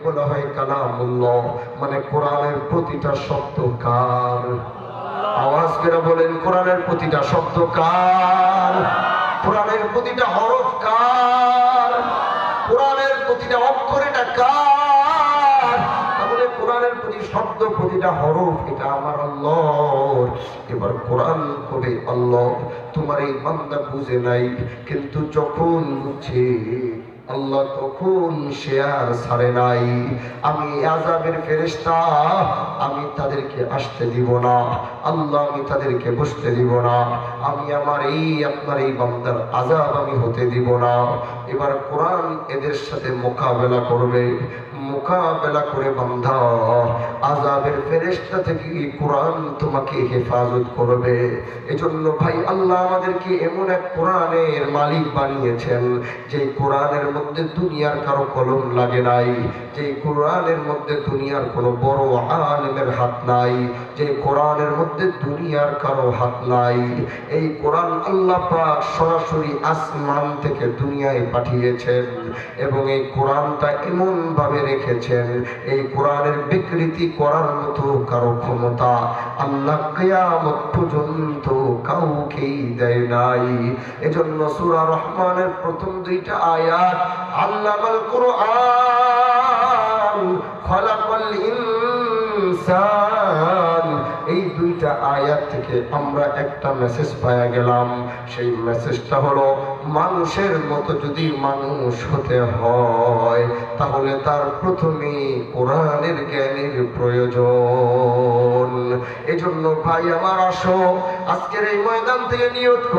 বলা হয় কালামুল্লাহ, মানে কোরআনের প্রতিটা শব্দ কার? আওয়াজ করে বলেন, কোরআনের প্রতিটা শব্দ কার? কোরআনের প্রতিটা হরফ কার? কোরআনের প্রতিটা অক্ষর এটা কার? তাহলে কোরআনের প্রতি শব্দ, প্রতিটা হরফ এটা আমার আল্লাহর। এবার কোরআন করে, আল্লাহ তোমার এই বান্দা বুঝে নাই, কিন্তু যখন বুঝে আল্লাহ তখন সে আর ছাড়ে নাই। আমি আযাবের ফেরেশতা, আমি তাদেরকে আসতে দিব না আল্লাহ, আমি তাদেরকে বসতে দিব না, আমি আমার এই আপনার এই বান্দার আযাব আমি হতে দিব না। এবার কোরআন এদের সাথে মোকাবেলা করবে, মোকাবেলা করে বান্দা আযাবের ফেরেশতা থেকে কোরআন তোমাকে হেফাজত করবে। এজন্য ভাই আল্লাহ আমাদেরকে এমন এক কোরআনের মালিক বানিয়েছেন, যে কোরআনের মধ্যে দুনিয়ার কারো কলম লাগে নাই, যে কোরআনের মধ্যে দুনিয়ার কোনো বড় আলেমের হাত নাই, যে কোরআনের মধ্যে দুনিয়ার কারো হাত নাই। এই কোরআন আল্লাহ পাক সরাসরি আসমান থেকে দুনিয়ায় পাঠিয়েছেন, এবং এই কোরআনটা এমন ভাবে রেখেছেন, এই কোরআনের বিকৃতি করার মতো কারো ক্ষমতা আল্লাহ কিয়ামত পর্যন্ত কাউকেই দেয় নাই। এজন্য সূরা রহমানের প্রথম দুইটা আয়াত, আল্লামাল কুরআন খালাকাল ইনসান, এই দুইটা আয়াত থেকে আমরা একটা মেসেজ পাওয়া গেলাম। সেই মেসেজটা হলো, মানুষের মতো যদি মানুষ হতে হয় তাহলে তার প্রথমে কোরআনের জ্ঞানের প্রয়োজন। এজন্য ভাই আমার, আসো আজকের এই ময়দান থেকে নিয়ত